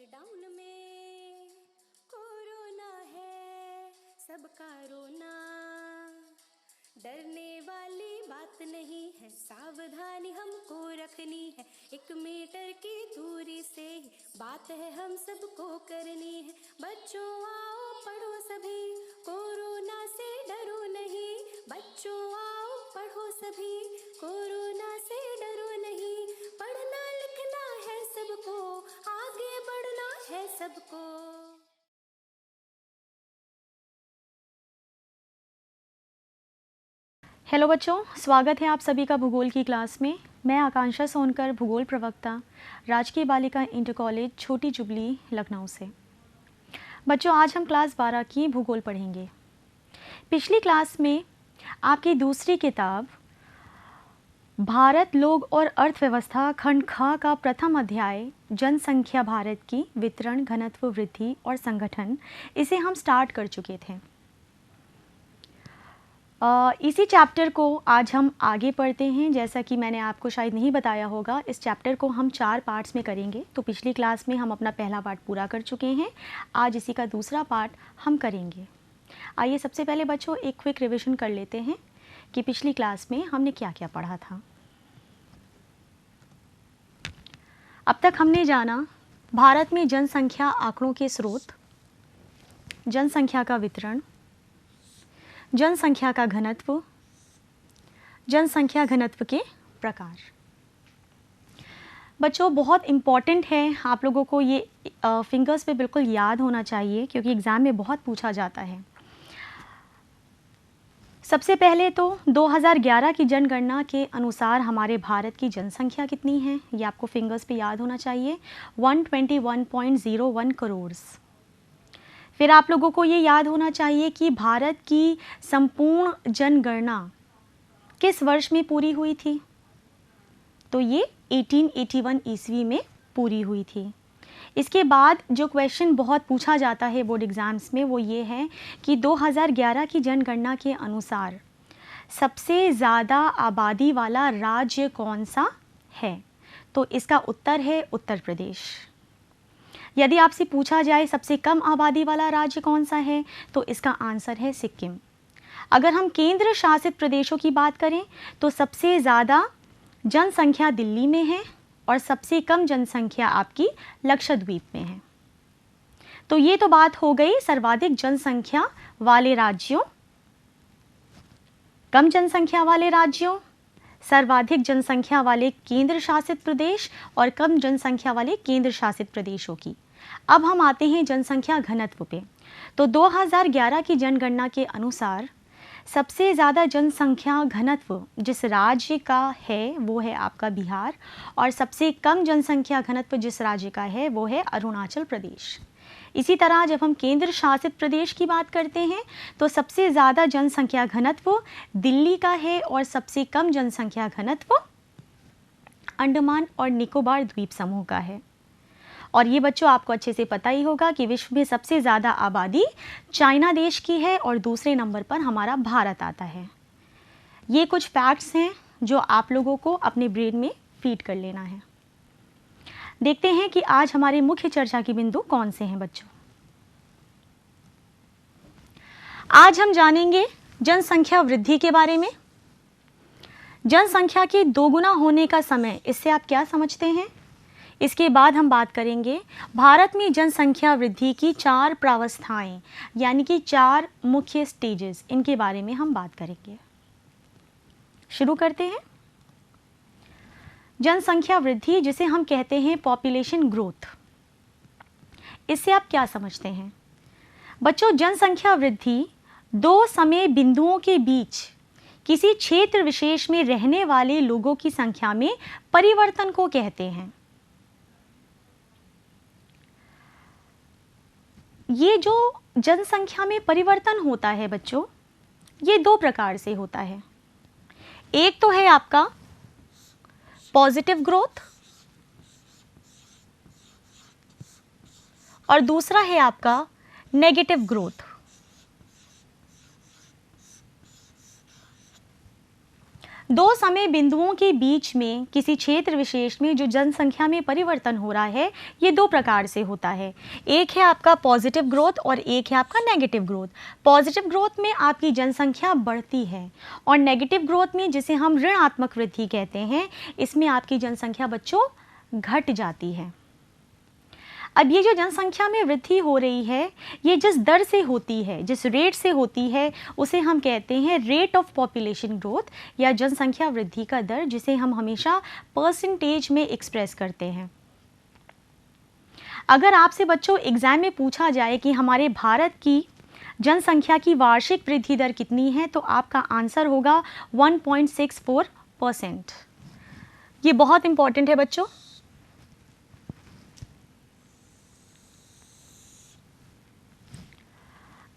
Lockdown में corona है सबका रोना, डरने वाली बात नहीं है, सावधानी हमको रखनी है, 1 मीटर की दूरी से ही बात है हम सबको करनी है। बच्चों आओ पढ़ो सभी, कोरोना से डरो नहीं, बच्चों आओ पढ़ो सभी, कोरोना से डरो नहीं, पढ़ना लिखना है सबको, आगे बढ़ना है सबको। हेलो बच्चों, स्वागत है आप सभी का भूगोल की क्लास में। मैं आकांक्षा सोनकर, भूगोल प्रवक्ता, राजकीय बालिका इंटर कॉलेज छोटी जुबली लखनऊ से। बच्चों, आज हम क्लास 12 की भूगोल पढ़ेंगे। पिछली क्लास में आपकी दूसरी किताब भारत, लोग और अर्थव्यवस्था खंड ख का प्रथम अध्याय जनसंख्या भारत की वितरण, घनत्व, वृद्धि और संगठन, इसे हम स्टार्ट कर चुके थे। इसी चैप्टर को आज हम आगे पढ़ते हैं। जैसा कि मैंने आपको शायद नहीं बताया होगा, इस चैप्टर को हम 4 पार्ट्स में करेंगे। तो पिछली क्लास में हम अपना पहला पार्ट पूरा कर चुके हैं, आज इसी का दूसरा पार्ट हम करेंगे। आइए सबसे पहले बच्चों एक क्विक रिवीजन कर लेते हैं कि पिछली क्लास में हमने क्या क्या पढ़ा था। अब तक हमने जाना भारत में जनसंख्या आंकड़ों के स्रोत, जनसंख्या का वितरण, जनसंख्या का घनत्व, जनसंख्या घनत्व के प्रकार। बच्चों, बहुत इम्पॉर्टेंट है, आप लोगों को ये फिंगर्स पे बिल्कुल याद होना चाहिए क्योंकि एग्ज़ाम में बहुत पूछा जाता है। सबसे पहले तो 2011 की जनगणना के अनुसार हमारे भारत की जनसंख्या कितनी है, ये आपको फिंगर्स पे याद होना चाहिए, 121.01 करोड़। फिर आप लोगों को ये याद होना चाहिए कि भारत की संपूर्ण जनगणना किस वर्ष में पूरी हुई थी, तो ये 1881 ईस्वी में पूरी हुई थी। इसके बाद जो क्वेश्चन बहुत पूछा जाता है बोर्ड एग्ज़ाम्स में वो ये है कि 2011 की जनगणना के अनुसार सबसे ज़्यादा आबादी वाला राज्य कौन सा है, तो इसका उत्तर है उत्तर प्रदेश। यदि आपसे पूछा जाए सबसे कम आबादी वाला राज्य कौन सा है, तो इसका आंसर है सिक्किम। अगर हम केंद्र शासित प्रदेशों की बात करें तो सबसे ज़्यादा जनसंख्या दिल्ली में है और सबसे कम जनसंख्या आपकी लक्षद्वीप में है। तो ये तो बात हो गई सर्वाधिक जनसंख्या वाले राज्यों, कम जनसंख्या वाले राज्यों, सर्वाधिक जनसंख्या वाले केंद्र शासित प्रदेश और कम जनसंख्या वाले केंद्र शासित प्रदेशों की। अब हम आते हैं जनसंख्या घनत्व पे। तो 2011 की जनगणना के अनुसार सबसे ज़्यादा जनसंख्या घनत्व जिस राज्य का है वो है आपका बिहार, और सबसे कम जनसंख्या घनत्व जिस राज्य का है वो है अरुणाचल प्रदेश। इसी तरह जब हम केंद्र शासित प्रदेश की बात करते हैं तो सबसे ज़्यादा जनसंख्या घनत्व दिल्ली का है और सबसे कम जनसंख्या घनत्व अंडमान और निकोबार द्वीप समूह का है। और ये बच्चों आपको अच्छे से पता ही होगा कि विश्व में सबसे ज़्यादा आबादी चाइना देश की है और दूसरे नंबर पर हमारा भारत आता है। ये कुछ फैक्ट्स हैं जो आप लोगों को अपने ब्रेन में फीड कर लेना है। देखते हैं कि आज हमारे मुख्य चर्चा के बिंदु कौन से हैं बच्चों। आज हम जानेंगे जनसंख्या वृद्धि के बारे में। जनसंख्या के दोगुना होने का समय, इससे आप क्या समझते हैं। इसके बाद हम बात करेंगे भारत में जनसंख्या वृद्धि की 4 प्रावस्थाएं, यानी कि 4 मुख्य स्टेजेस, इनके बारे में हम बात करेंगे। शुरू करते हैं। जनसंख्या वृद्धि, जिसे हम कहते हैं पॉपुलेशन ग्रोथ, इससे आप क्या समझते हैं बच्चों। जनसंख्या वृद्धि 2 समय बिंदुओं के बीच किसी क्षेत्र विशेष में रहने वाले लोगों की संख्या में परिवर्तन को कहते हैं। ये जो जनसंख्या में परिवर्तन होता है बच्चों, ये 2 प्रकार से होता है। एक तो है आपका पॉजिटिव ग्रोथ और दूसरा है आपका नेगेटिव ग्रोथ। दो समय बिंदुओं के बीच में किसी क्षेत्र विशेष में जो जनसंख्या में परिवर्तन हो रहा है, ये दो प्रकार से होता है। एक है आपका पॉजिटिव ग्रोथ और एक है आपका नेगेटिव ग्रोथ। पॉजिटिव ग्रोथ में आपकी जनसंख्या बढ़ती है और नेगेटिव ग्रोथ में, जिसे हम ऋणात्मक वृद्धि कहते हैं, इसमें आपकी जनसंख्या बच्चों घट जाती है। अब ये जो जनसंख्या में वृद्धि हो रही है, ये जिस दर से होती है, जिस रेट से होती है, उसे हम कहते हैं रेट ऑफ पॉपुलेशन ग्रोथ या जनसंख्या वृद्धि का दर, जिसे हम हमेशा परसेंटेज में एक्सप्रेस करते हैं। अगर आपसे बच्चों एग्जाम में पूछा जाए कि हमारे भारत की जनसंख्या की वार्षिक वृद्धि दर कितनी है, तो आपका आंसर होगा 1.64%। ये बहुत इंपॉर्टेंट है बच्चों।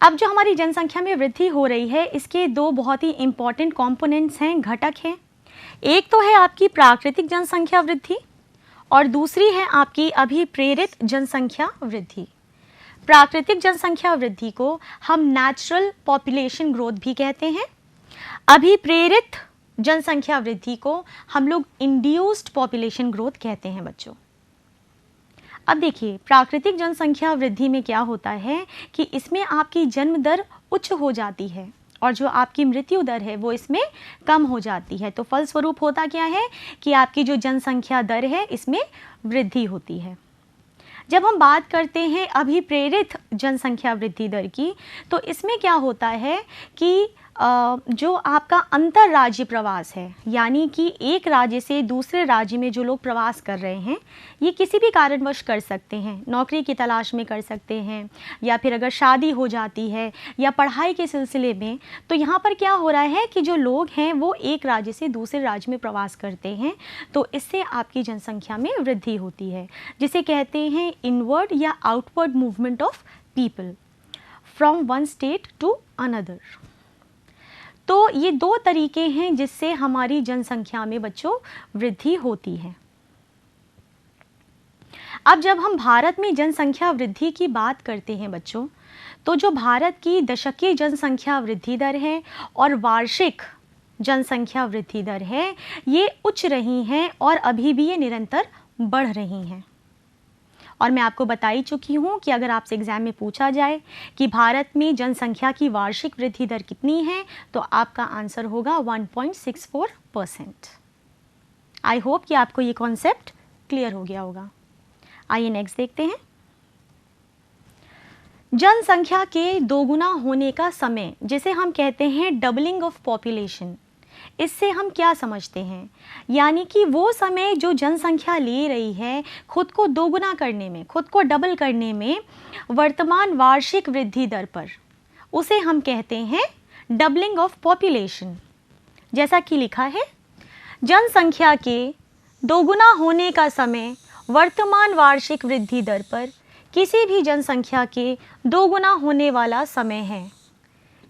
अब जो हमारी जनसंख्या में वृद्धि हो रही है, इसके दो बहुत ही इंपॉर्टेंट कंपोनेंट्स हैं, घटक हैं। एक तो है आपकी प्राकृतिक जनसंख्या वृद्धि और दूसरी है आपकी अभिप्रेरित जनसंख्या वृद्धि। प्राकृतिक जनसंख्या वृद्धि को हम नेचुरल पॉपुलेशन ग्रोथ भी कहते हैं। अभिप्रेरित जनसंख्या वृद्धि को हम लोग इंड्यूस्ड पॉपुलेशन ग्रोथ कहते हैं बच्चों। अब देखिए, प्राकृतिक जनसंख्या वृद्धि में क्या होता है कि इसमें आपकी जन्म दर उच्च हो जाती है और जो आपकी मृत्यु दर है वो इसमें कम हो जाती है। तो फलस्वरूप होता क्या है कि आपकी जो जनसंख्या दर है इसमें वृद्धि होती है। जब हम बात करते हैं अभिप्रेरित जनसंख्या वृद्धि दर की, तो इसमें क्या होता है कि जो आपका अंतर्राज्य प्रवास है, यानी कि एक राज्य से दूसरे राज्य में जो लोग प्रवास कर रहे हैं, ये किसी भी कारणवश कर सकते हैं। नौकरी की तलाश में कर सकते हैं, या फिर अगर शादी हो जाती है या पढ़ाई के सिलसिले में। तो यहाँ पर क्या हो रहा है कि जो लोग हैं वो एक राज्य से दूसरे राज्य में प्रवास करते हैं, तो इससे आपकी जनसंख्या में वृद्धि होती है, जिसे कहते हैं इनवर्ड या outward movement of people from one state to another. तो ये दो तरीके हैं जिससे हमारी जनसंख्या में बच्चों वृद्धि होती है। अब जब हम भारत में जनसंख्या वृद्धि की बात करते हैं बच्चों, तो जो भारत की दशकीय जनसंख्या वृद्धि दर है और वार्षिक जनसंख्या वृद्धि दर है, ये उच्च रही हैं और अभी भी ये निरंतर बढ़ रही हैं। और मैं आपको बता ही चुकी हूँ कि अगर आपसे एग्जाम में पूछा जाए कि भारत में जनसंख्या की वार्षिक वृद्धि दर कितनी है, तो आपका आंसर होगा 1.64%। आई होप कि आपको ये कॉन्सेप्ट क्लियर हो गया होगा। आइए नेक्स्ट देखते हैं। जनसंख्या के दोगुना होने का समय, जिसे हम कहते हैं डबलिंग ऑफ पॉपुलेशन, इससे हम क्या समझते हैं? यानी कि वो समय जो जनसंख्या ले रही है खुद को दोगुना करने में, खुद को डबल करने में वर्तमान वार्षिक वृद्धि दर पर, उसे हम कहते हैं डबलिंग ऑफ पॉपुलेशन। जैसा कि लिखा है, जनसंख्या के दोगुना होने का समय वर्तमान वार्षिक वृद्धि दर पर किसी भी जनसंख्या के दोगुना होने वाला समय है।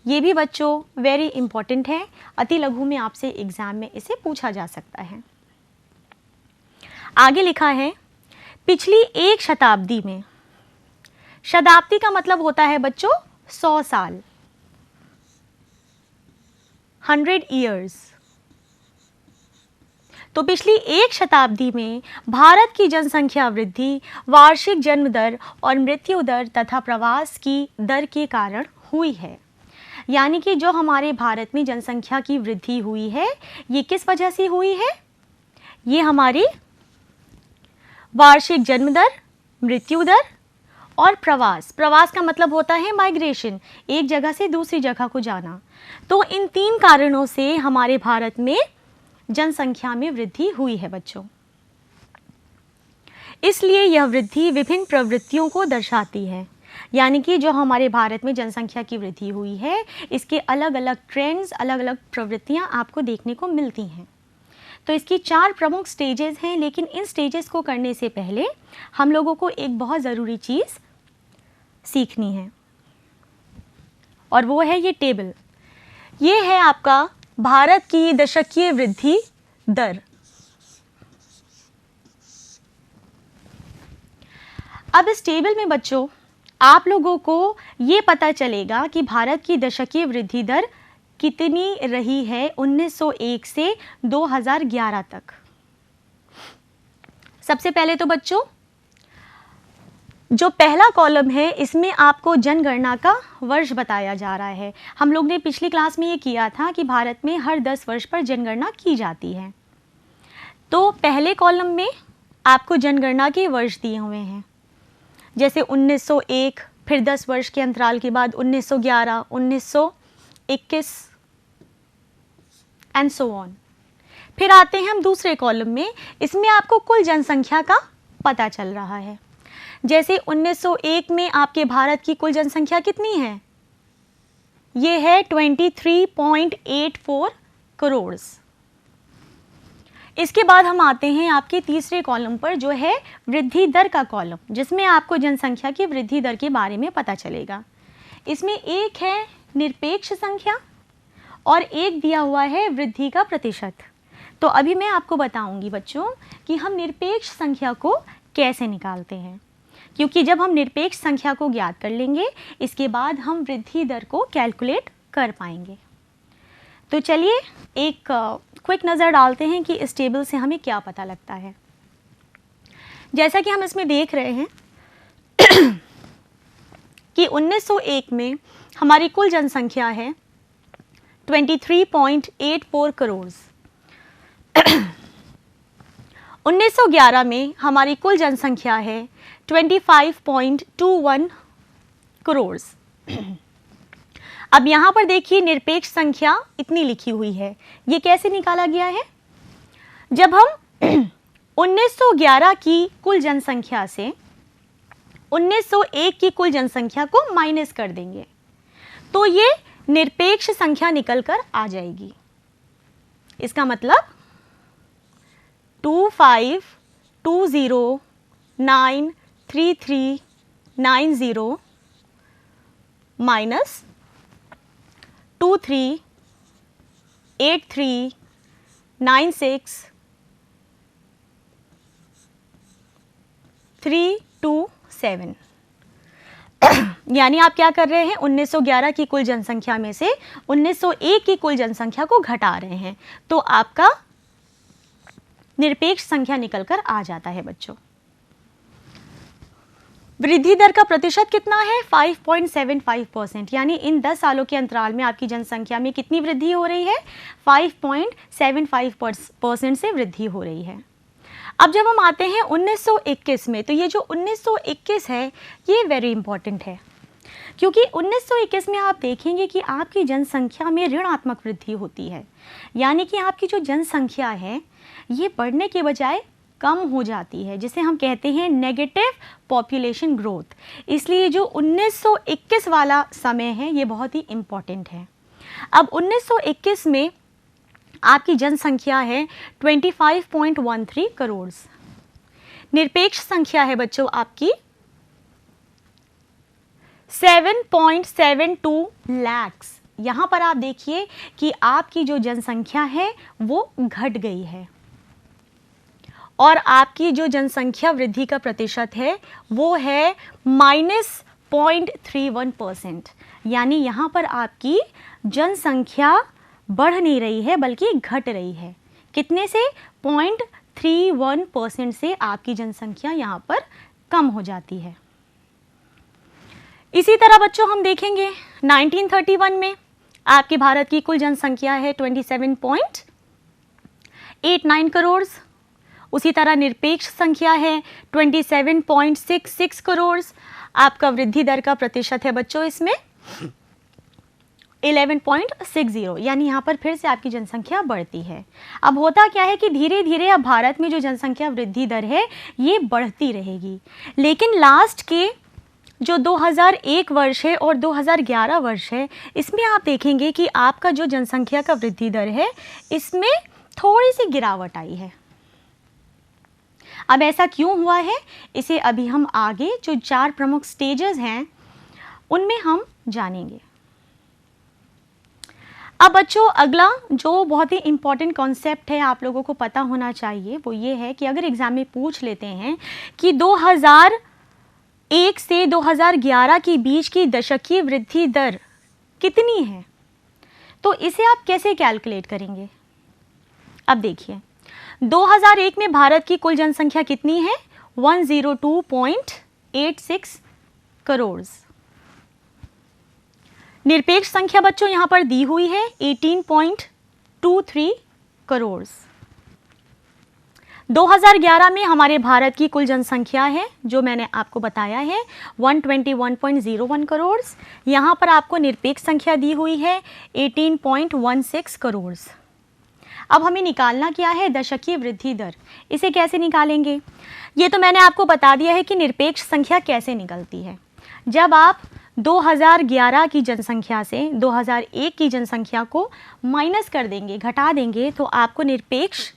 ये भी बच्चों वेरी इंपॉर्टेंट है, अति लघु में आपसे एग्जाम में इसे पूछा जा सकता है। आगे लिखा है, पिछली एक शताब्दी में, शताब्दी का मतलब होता है बच्चों 100 साल, 100 ईयर्स। तो पिछली एक शताब्दी में भारत की जनसंख्या वृद्धि वार्षिक जन्म दर और मृत्यु दर तथा प्रवास की दर के कारण हुई है। यानी कि जो हमारे भारत में जनसंख्या की वृद्धि हुई है, ये किस वजह से हुई है? ये हमारी वार्षिक जन्म दर, मृत्यु दर और प्रवास, प्रवास का मतलब होता है माइग्रेशन, एक जगह से दूसरी जगह को जाना। तो इन तीन कारणों से हमारे भारत में जनसंख्या में वृद्धि हुई है बच्चों। इसलिए यह वृद्धि विभिन्न प्रवृत्तियों को दर्शाती है। यानी कि जो हमारे भारत में जनसंख्या की वृद्धि हुई है, इसके अलग अलग ट्रेंड्स, अलग अलग प्रवृत्तियां आपको देखने को मिलती हैं। तो इसकी 4 प्रमुख स्टेजेस हैं, लेकिन इन स्टेजेस को करने से पहले हम लोगों को एक बहुत ज़रूरी चीज़ सीखनी है, और वो है ये टेबल। ये है आपका भारत की दशकीय वृद्धि दर। अब इस टेबल में बच्चों आप लोगों को ये पता चलेगा कि भारत की दशकीय वृद्धि दर कितनी रही है 1901 से 2011 तक? सबसे पहले तो बच्चों जो पहला कॉलम है इसमें आपको जनगणना का वर्ष बताया जा रहा है। हम लोग ने पिछली क्लास में ये किया था कि भारत में हर 10 वर्ष पर जनगणना की जाती है। तो पहले कॉलम में आपको जनगणना के वर्ष दिए हुए हैं, जैसे 1901, फिर 10 वर्ष के अंतराल के बाद 1911, 1921 एंड सो ऑन। फिर आते हैं हम दूसरे कॉलम में, इसमें आपको कुल जनसंख्या का पता चल रहा है। जैसे 1901 में आपके भारत की कुल जनसंख्या कितनी है? ये है 23.84 करोड़। इसके बाद हम आते हैं आपके तीसरे कॉलम पर, जो है वृद्धि दर का कॉलम, जिसमें आपको जनसंख्या की वृद्धि दर के बारे में पता चलेगा। इसमें एक है निरपेक्ष संख्या और एक दिया हुआ है वृद्धि का प्रतिशत। तो अभी मैं आपको बताऊंगी बच्चों कि हम निरपेक्ष संख्या को कैसे निकालते हैं, क्योंकि जब हम निरपेक्ष संख्या को ज्ञात कर लेंगे इसके बाद हम वृद्धि दर को कैलकुलेट कर पाएंगे। तो चलिए एक क्विक नज़र डालते हैं कि इस टेबल से हमें क्या पता लगता है। जैसा कि हम इसमें देख रहे हैं कि 1901 में हमारी कुल जनसंख्या है 23.84 करोड़। 1911 में हमारी कुल जनसंख्या है 25.21 करोड़। अब यहाँ पर देखिए निरपेक्ष संख्या इतनी लिखी हुई है, ये कैसे निकाला गया है? जब हम 1911 की कुल जनसंख्या से 1901 की कुल जनसंख्या को माइनस कर देंगे तो ये निरपेक्ष संख्या निकलकर आ जाएगी। इसका मतलब 2520,93390 माइनस 238396,327। यानी आप क्या कर रहे हैं, 1911 की कुल जनसंख्या में से 1901 की कुल जनसंख्या को घटा रहे हैं, तो आपका निरपेक्ष संख्या निकलकर आ जाता है बच्चों। वृद्धि दर का प्रतिशत कितना है? 5.75%। यानी इन 10 सालों के अंतराल में आपकी जनसंख्या में कितनी वृद्धि हो रही है? 5.75% से वृद्धि हो रही है। अब जब हम आते हैं 1921 में, तो ये जो 1921 है ये वेरी इंपॉर्टेंट है, क्योंकि 1921 में आप देखेंगे कि आपकी जनसंख्या में ऋणात्मक वृद्धि होती है। यानी कि आपकी जो जनसंख्या है ये बढ़ने के बजाय कम हो जाती है, जिसे हम कहते हैं नेगेटिव पॉपुलेशन ग्रोथ। इसलिए जो 1921 वाला समय है ये बहुत ही इम्पॉर्टेंट है। अब 1921 में आपकी जनसंख्या है 25.13 करोड़। निरपेक्ष संख्या है बच्चों आपकी 7.72 लाख। यहाँ पर आप देखिए कि आपकी जो जनसंख्या है वो घट गई है और आपकी जो जनसंख्या वृद्धि का प्रतिशत है वो है -0.31%। यानी यहाँ पर आपकी जनसंख्या बढ़ नहीं रही है बल्कि घट रही है। कितने से? 0.31% से आपकी जनसंख्या यहाँ पर कम हो जाती है। इसी तरह बच्चों हम देखेंगे 1931 में आपके भारत की कुल जनसंख्या है 27.89 करोड़। उसी तरह निरपेक्ष संख्या है 27.66 करोड़। आपका वृद्धि दर का प्रतिशत है बच्चों इसमें 11.60। यानी यहाँ पर फिर से आपकी जनसंख्या बढ़ती है। अब होता क्या है कि धीरे धीरे अब भारत में जो जनसंख्या वृद्धि दर है ये बढ़ती रहेगी, लेकिन लास्ट के जो 2001 वर्ष है और 2011 वर्ष है इसमें आप देखेंगे कि आपका जो जनसंख्या का वृद्धि दर है इसमें थोड़ी सी गिरावट आई है। अब ऐसा क्यों हुआ है, इसे अभी हम आगे जो 4 प्रमुख स्टेजेस हैं उनमें हम जानेंगे। अब बच्चों अगला जो बहुत ही इम्पॉर्टेंट कॉन्सेप्ट है आप लोगों को पता होना चाहिए वो ये है कि अगर एग्जाम में पूछ लेते हैं कि 2001 से 2011 के बीच की दशकीय वृद्धि दर कितनी है, तो इसे आप कैसे कैलकुलेट करेंगे? अब देखिए 2001 में भारत की कुल जनसंख्या कितनी है? 102.86 करोड़। निरपेक्ष संख्या बच्चों यहां पर दी हुई है 18.23 करोड़। 2011 में हमारे भारत की कुल जनसंख्या है जो मैंने आपको बताया है 121.01 करोड़। यहाँ पर आपको निरपेक्ष संख्या दी हुई है 18.16 करोड़। अब हमें निकालना क्या है? दशकीय वृद्धि दर। इसे कैसे निकालेंगे? ये तो मैंने आपको बता दिया है कि निरपेक्ष संख्या कैसे निकलती है। जब आप 2011 की जनसंख्या से 2001 की जनसंख्या को माइनस कर देंगे, घटा देंगे, तो आपको निरपेक्ष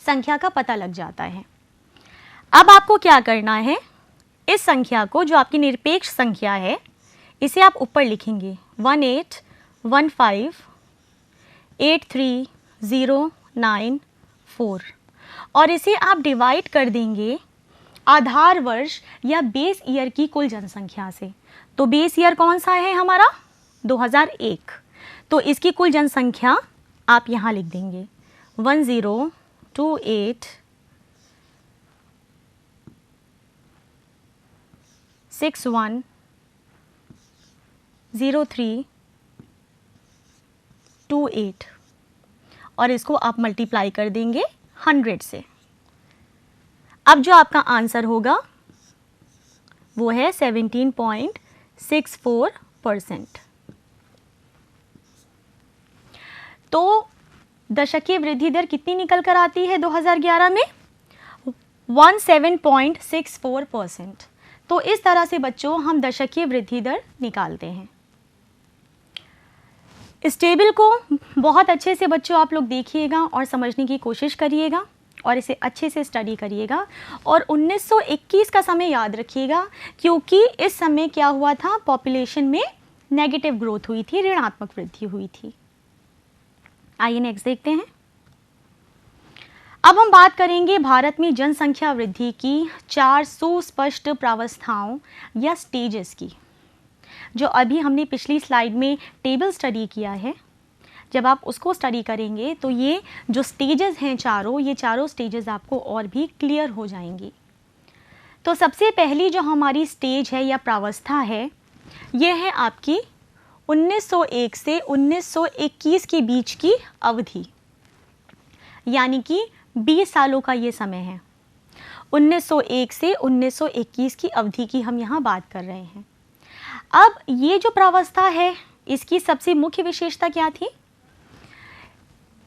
संख्या का पता लग जाता है। अब आपको क्या करना है? इस संख्या को, जो आपकी निरपेक्ष संख्या है, इसे आप ऊपर लिखेंगे 181583094 और इसे आप डिवाइड कर देंगे आधार वर्ष या बेस ईयर की कुल जनसंख्या से। तो बेस ईयर कौन सा है हमारा? 2001। तो इसकी कुल जनसंख्या आप यहाँ लिख देंगे 1028610328 और इसको आप मल्टीप्लाई कर देंगे 100 से। अब जो आपका आंसर होगा वो है 17.64%। तो दशकीय वृद्धि दर कितनी निकल कर आती है 2011 में? 17.64%। तो इस तरह से बच्चों हम दशकीय वृद्धि दर निकालते हैं। इस टेबल को बहुत अच्छे से बच्चों आप लोग देखिएगा और समझने की कोशिश करिएगा और इसे अच्छे से स्टडी करिएगा और 1921 का समय याद रखिएगा, क्योंकि इस समय क्या हुआ था? पॉपुलेशन में नेगेटिव ग्रोथ हुई थी, ऋणात्मक वृद्धि हुई थी। आइए नेक्स्ट देखते हैं। अब हम बात करेंगे भारत में जनसंख्या वृद्धि की 4 सुस्पष्ट प्रावस्थाओं या स्टेजेस की, जो अभी हमने पिछली स्लाइड में टेबल स्टडी किया है। जब आप उसको स्टडी करेंगे तो ये जो स्टेजेस हैं चारों, ये चारों स्टेजेस आपको और भी क्लियर हो जाएंगी। तो सबसे पहली जो हमारी स्टेज है या प्रावस्था है, ये है आपकी 1901 से 1921 के बीच की अवधि, यानी कि 20 सालों का ये समय है। 1901 से 1921 की अवधि की हम यहाँ बात कर रहे हैं। अब ये जो प्रावस्था है, इसकी सबसे मुख्य विशेषता क्या थी?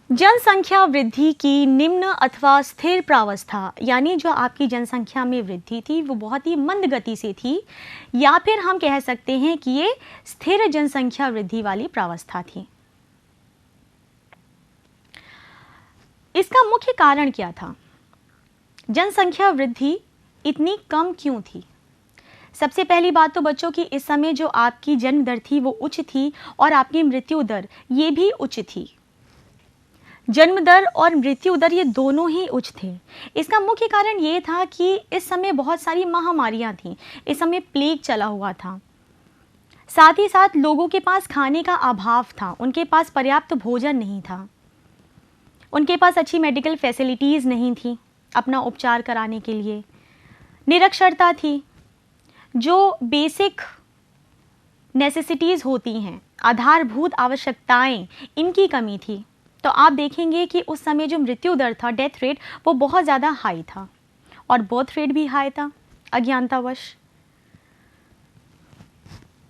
जनसंख्या वृद्धि की निम्न अथवा स्थिर प्रावस्था, यानी जो आपकी जनसंख्या में वृद्धि थी वो बहुत ही मंद गति से थी, या फिर हम कह सकते हैं कि ये स्थिर जनसंख्या वृद्धि वाली प्रावस्था थी। इसका मुख्य कारण क्या था? जनसंख्या वृद्धि इतनी कम क्यों थी? सबसे पहली बात तो बच्चों की इस समय जो आपकी जन्म दर थी वो उच्च थी और आपकी मृत्यु दर ये भी उच्च थी। जन्म दर और मृत्यु दर ये दोनों ही उच्च थे। इसका मुख्य कारण ये था कि इस समय बहुत सारी महामारियां थीं। इस समय प्लेग चला हुआ था। साथ ही साथ लोगों के पास खाने का अभाव था, उनके पास पर्याप्त भोजन नहीं था, उनके पास अच्छी मेडिकल फैसिलिटीज़ नहीं थी अपना उपचार कराने के लिए, निरक्षरता थी, जो बेसिक नेसेसिटीज़ होती हैं, आधारभूत आवश्यकताएं, इनकी कमी थी। तो आप देखेंगे कि उस समय जो मृत्यु दर था, डेथ रेट, वो बहुत ज़्यादा हाई था और बर्थ रेट भी हाई था अज्ञानतावश।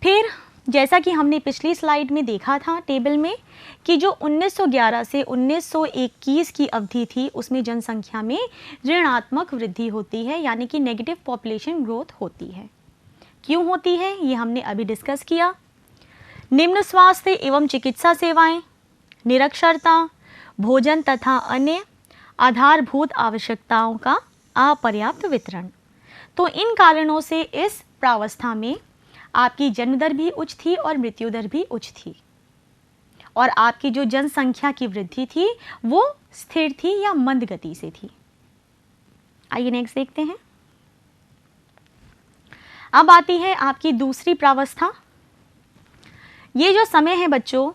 फिर जैसा कि हमने पिछली स्लाइड में देखा था टेबल में कि जो 1911 से 1921 की अवधि थी उसमें जनसंख्या में ऋणात्मक वृद्धि होती है, यानी कि नेगेटिव पॉपुलेशन ग्रोथ होती है। क्यों होती है ये हमने अभी डिस्कस किया। निम्न स्वास्थ्य एवं चिकित्सा सेवाएं, निरक्षरता, भोजन तथा अन्य आधारभूत आवश्यकताओं का अपर्याप्त वितरण। तो इन कारणों से इस प्रावस्था में आपकी जन्म दर भी उच्च थी और मृत्यु दर भी उच्च थी और आपकी जो जनसंख्या की वृद्धि थी वो स्थिर थी या मंद गति से थी। आइए नेक्स्ट देखते हैं। अब आती है आपकी दूसरी प्रावस्था। ये जो समय है बच्चों,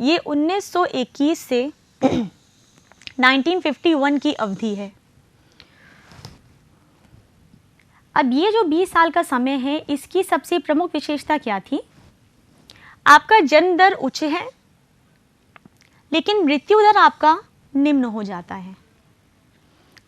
ये 1921 से 1951 की अवधि है। अब ये जो 20 साल का समय है, इसकी सबसे प्रमुख विशेषता क्या थी? आपका जन्म दर उच्च है, लेकिन मृत्यु दर आपका निम्न हो जाता है।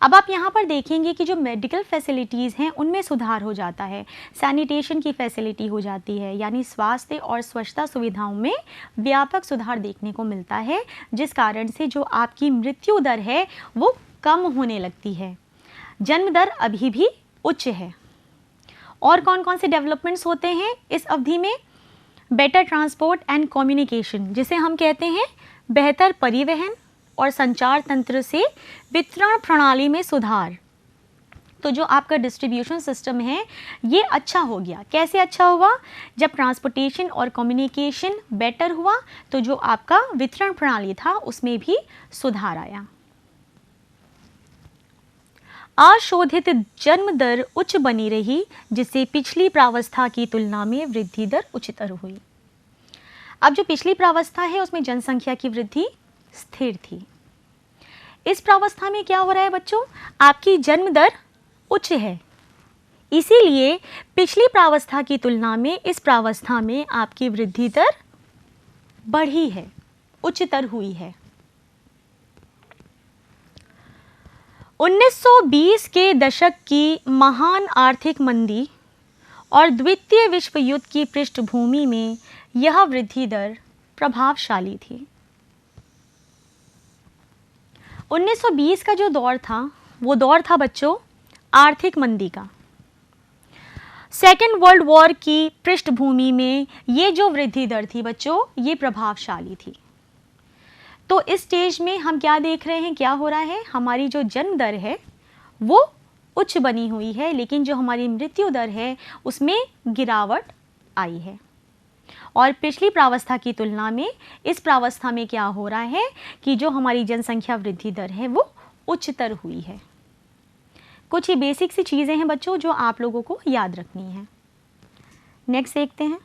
अब आप यहाँ पर देखेंगे कि जो मेडिकल फैसिलिटीज़ हैं उनमें सुधार हो जाता है, सैनिटेशन की फैसिलिटी हो जाती है, यानी स्वास्थ्य और स्वच्छता सुविधाओं में व्यापक सुधार देखने को मिलता है, जिस कारण से जो आपकी मृत्यु दर है वो कम होने लगती है। जन्म दर अभी भी उच्च है। और कौन कौन से डेवलपमेंट्स होते हैं इस अवधि में? बेटर ट्रांसपोर्ट एंड कम्युनिकेशन, जिसे हम कहते हैं बेहतर परिवहन और संचार तंत्र से वितरण प्रणाली में सुधार। तो जो आपका डिस्ट्रीब्यूशन सिस्टम है ये अच्छा हो गया। कैसे अच्छा हुआ? जब ट्रांसपोर्टेशन और कम्युनिकेशन बेटर हुआ तो जो आपका वितरण प्रणाली था उसमें भी सुधार आया। अशोधित जन्म दर उच्च बनी रही, जिससे पिछली प्रावस्था की तुलना में वृद्धि दर उच्चतर हुई। अब जो पिछली प्रावस्था है उसमें जनसंख्या की वृद्धि स्थिर थी। इस प्रावस्था में क्या हो रहा है बच्चों? आपकी जन्म दर उच्च है, इसीलिए पिछली प्रावस्था की तुलना में इस प्रावस्था में आपकी वृद्धि दर बढ़ी है, उच्चतर हुई है। 1920 के दशक की महान आर्थिक मंदी और द्वितीय विश्व युद्ध की पृष्ठभूमि में यह वृद्धि दर प्रभावशाली थी। 1920 का जो दौर था वो दौर था बच्चों आर्थिक मंदी का। सेकेंड वर्ल्ड वॉर की पृष्ठभूमि में ये जो वृद्धि दर थी बच्चों ये प्रभावशाली थी। तो इस स्टेज में हम क्या देख रहे हैं, क्या हो रहा है? हमारी जो जन्म दर है वो उच्च बनी हुई है, लेकिन जो हमारी मृत्यु दर है उसमें गिरावट आई है। और पिछली प्रावस्था की तुलना में इस प्रावस्था में क्या हो रहा है कि जो हमारी जनसंख्या वृद्धि दर है वो उच्चतर हुई है। कुछ ही बेसिक सी चीज़ें हैं बच्चों जो आप लोगों को याद रखनी है। नेक्स्ट देखते हैं।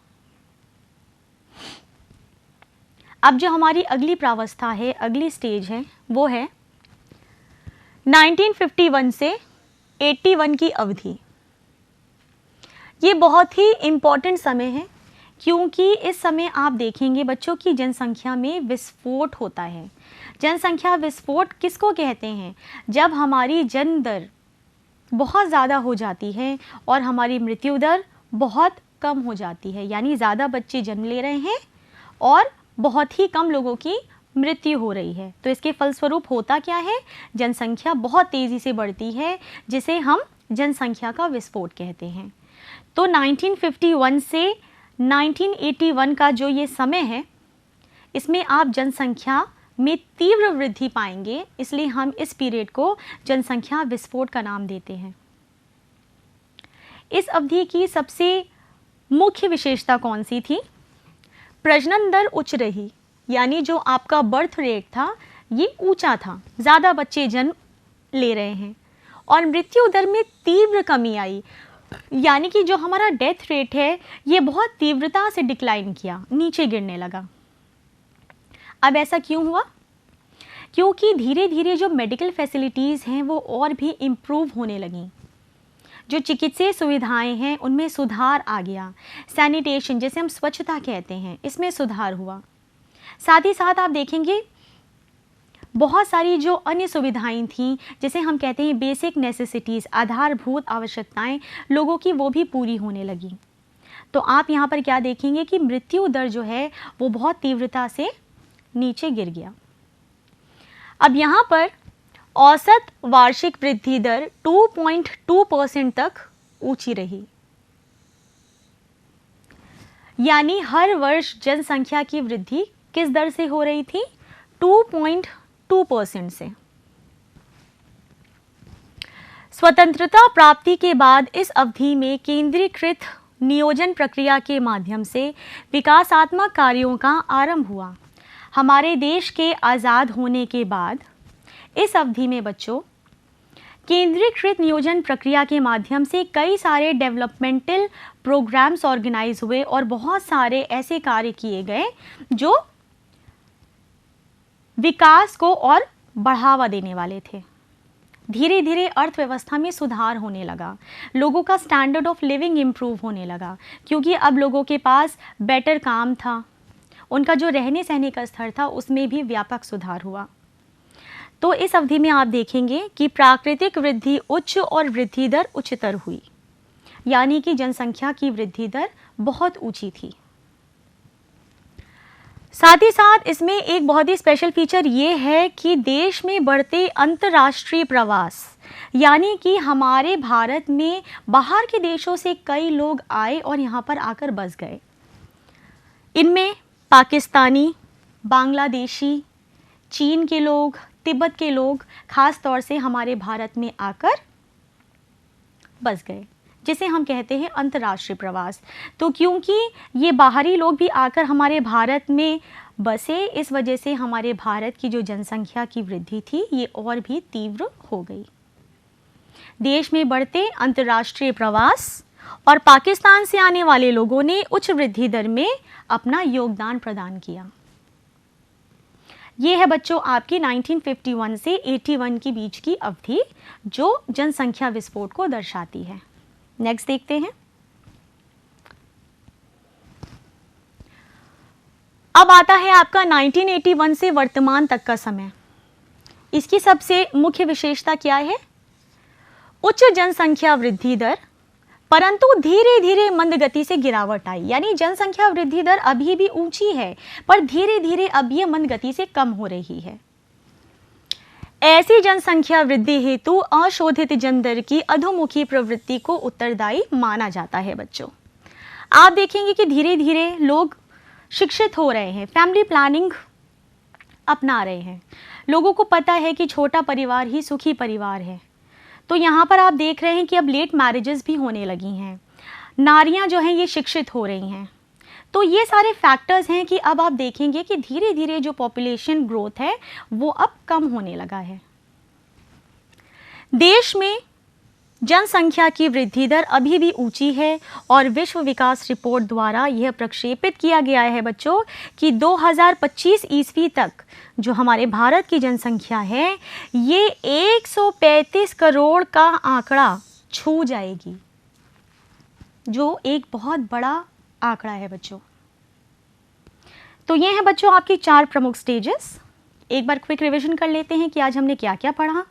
अब जो हमारी अगली प्रावस्था है, अगली स्टेज है, वो है 1951 से 81 की अवधि। ये बहुत ही इम्पॉर्टेंट समय है, क्योंकि इस समय आप देखेंगे बच्चों की जनसंख्या में विस्फोट होता है। जनसंख्या विस्फोट किसको कहते हैं? जब हमारी जन्म दर बहुत ज़्यादा हो जाती है और हमारी मृत्यु दर बहुत कम हो जाती है, यानी ज़्यादा बच्चे जन्म ले रहे हैं और बहुत ही कम लोगों की मृत्यु हो रही है। तो इसके फलस्वरूप होता क्या है? जनसंख्या बहुत तेज़ी से बढ़ती है, जिसे हम जनसंख्या का विस्फोट कहते हैं। तो 1951 से 1981 का जो ये समय है, इसमें आप जनसंख्या में तीव्र वृद्धि पाएंगे, इसलिए हम इस पीरियड को जनसंख्या विस्फोट का नाम देते हैं। इस अवधि की सबसे मुख्य विशेषता कौन सी थी? प्रजनन दर उच्च रही, यानी जो आपका बर्थ रेट था ये ऊंचा था, ज़्यादा बच्चे जन्म ले रहे हैं। और मृत्यु दर में तीव्र कमी आई, यानी कि जो हमारा डेथ रेट है ये बहुत तीव्रता से डिक्लाइन किया, नीचे गिरने लगा। अब ऐसा क्यों हुआ? क्योंकि धीरे धीरे जो मेडिकल फैसिलिटीज़ हैं वो और भी इम्प्रूव होने लगीं। जो चिकित्सीय सुविधाएं हैं उनमें सुधार आ गया। सैनिटेशन, जैसे हम स्वच्छता कहते हैं, इसमें सुधार हुआ। साथ ही साथ आप देखेंगे बहुत सारी जो अन्य सुविधाएं थीं, जैसे हम कहते हैं बेसिक नेसेसिटीज़, आधारभूत आवश्यकताएं लोगों की, वो भी पूरी होने लगी। तो आप यहाँ पर क्या देखेंगे कि मृत्यु दर जो है वो बहुत तीव्रता से नीचे गिर गया। अब यहाँ पर औसत वार्षिक वृद्धि दर 2.2% तक ऊंची रही, यानी हर वर्ष जनसंख्या की वृद्धि किस दर से हो रही थी? 2.2% से। स्वतंत्रता प्राप्ति के बाद इस अवधि में केंद्रीकृत नियोजन प्रक्रिया के माध्यम से विकासात्मक कार्यों का आरंभ हुआ। हमारे देश के आज़ाद होने के बाद इस अवधि में बच्चों केंद्रीकृत नियोजन प्रक्रिया के माध्यम से कई सारे डेवलपमेंटल प्रोग्राम्स ऑर्गेनाइज हुए और बहुत सारे ऐसे कार्य किए गए जो विकास को और बढ़ावा देने वाले थे। धीरे धीरे अर्थव्यवस्था में सुधार होने लगा, लोगों का स्टैंडर्ड ऑफ लिविंग इम्प्रूव होने लगा, क्योंकि अब लोगों के पास बेटर काम था, उनका जो रहने सहने का स्तर था उसमें भी व्यापक सुधार हुआ। तो इस अवधि में आप देखेंगे कि प्राकृतिक वृद्धि उच्च और वृद्धि दर उच्चतर हुई, यानी कि जनसंख्या की वृद्धि दर बहुत ऊंची थी। साथ ही साथ इसमें एक बहुत ही स्पेशल फीचर ये है कि देश में बढ़ते अंतर्राष्ट्रीय प्रवास, यानी कि हमारे भारत में बाहर के देशों से कई लोग आए और यहाँ पर आकर बस गए। इनमें पाकिस्तानी, बांग्लादेशी, चीन के लोग, तिब्बत के लोग खास तौर से हमारे भारत में आकर बस गए, जिसे हम कहते हैं अंतर्राष्ट्रीय प्रवास। तो क्योंकि ये बाहरी लोग भी आकर हमारे भारत में बसे, इस वजह से हमारे भारत की जो जनसंख्या की वृद्धि थी ये और भी तीव्र हो गई। देश में बढ़ते अंतर्राष्ट्रीय प्रवास और पाकिस्तान से आने वाले लोगों ने उच्च वृद्धि दर में अपना योगदान प्रदान किया। ये है बच्चों आपकी 1951 से 81 के बीच की अवधि, जो जनसंख्या विस्फोट को दर्शाती है। नेक्स्ट देखते हैं। अब आता है आपका 1981 से वर्तमान तक का समय। इसकी सबसे मुख्य विशेषता क्या है? उच्च जनसंख्या वृद्धि दर, परंतु धीरे धीरे मंद गति से गिरावट आई, यानी जनसंख्या वृद्धि दर अभी भी ऊंची है पर धीरे धीरे अब ये मंद गति से कम हो रही है। ऐसी जनसंख्या वृद्धि हेतु अशोधित जन दर की अधोमुखी प्रवृत्ति को उत्तरदायी माना जाता है। बच्चों आप देखेंगे कि धीरे धीरे लोग शिक्षित हो रहे हैं, फैमिली प्लानिंग अपना रहे हैं, लोगों को पता है कि छोटा परिवार ही सुखी परिवार है। तो यहाँ पर आप देख रहे हैं कि अब लेट मैरिजेस भी होने लगी हैं, नारियाँ जो हैं ये शिक्षित हो रही हैं। तो ये सारे फैक्टर्स हैं कि अब आप देखेंगे कि धीरे धीरे जो पॉपुलेशन ग्रोथ है वो अब कम होने लगा है। देश में जनसंख्या की वृद्धि दर अभी भी ऊंची है और विश्व विकास रिपोर्ट द्वारा यह प्रक्षेपित किया गया है बच्चों कि 2025 ईस्वी तक जो हमारे भारत की जनसंख्या है ये 135 करोड़ का आंकड़ा छू जाएगी, जो एक बहुत बड़ा आंकड़ा है बच्चों। तो ये हैं बच्चों आपकी 4 प्रमुख स्टेजेस। एक बार क्विक रिवीजन कर लेते हैं कि आज हमने क्या क्या पढ़ा।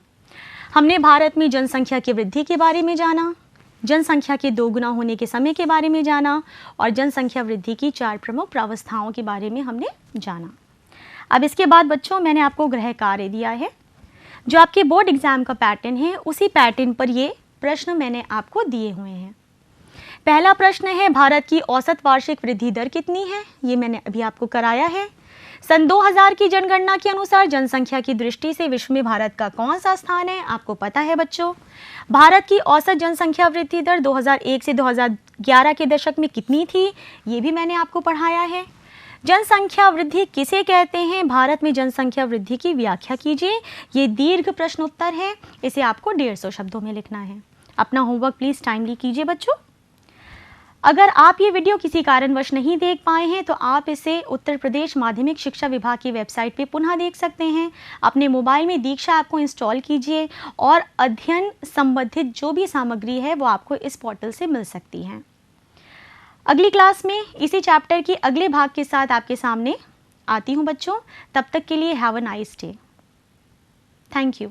हमने भारत में जनसंख्या की वृद्धि के बारे में जाना, जनसंख्या के दोगुना होने के समय के बारे में जाना और जनसंख्या वृद्धि की 4 प्रमुख प्रावस्थाओं के बारे में हमने जाना। अब इसके बाद बच्चों मैंने आपको गृह कार्य दिया है, जो आपके बोर्ड एग्जाम का पैटर्न है उसी पैटर्न पर ये प्रश्न मैंने आपको दिए हुए हैं। पहला प्रश्न है भारत की औसत वार्षिक वृद्धि दर कितनी है, ये मैंने अभी आपको कराया है। सन 2000 की जनगणना के अनुसार जनसंख्या की दृष्टि से विश्व में भारत का कौन सा स्थान है, आपको पता है बच्चों। भारत की औसत जनसंख्या वृद्धि दर 2001 से 2011 के दशक में कितनी थी, ये भी मैंने आपको पढ़ाया है। जनसंख्या वृद्धि किसे कहते हैं, भारत में जनसंख्या वृद्धि की व्याख्या कीजिए। ये दीर्घ प्रश्न उत्तर है, इसे आपको 150 शब्दों में लिखना है। अपना होमवर्क प्लीज टाइमली कीजिए बच्चों। अगर आप ये वीडियो किसी कारणवश नहीं देख पाए हैं तो आप इसे उत्तर प्रदेश माध्यमिक शिक्षा विभाग की वेबसाइट पे पुनः देख सकते हैं। अपने मोबाइल में दीक्षा ऐप को इंस्टॉल कीजिए और अध्ययन संबंधित जो भी सामग्री है वो आपको इस पोर्टल से मिल सकती है। अगली क्लास में इसी चैप्टर के अगले भाग के साथ आपके सामने आती हूँ बच्चों। तब तक के लिए have a nice day. Thank you.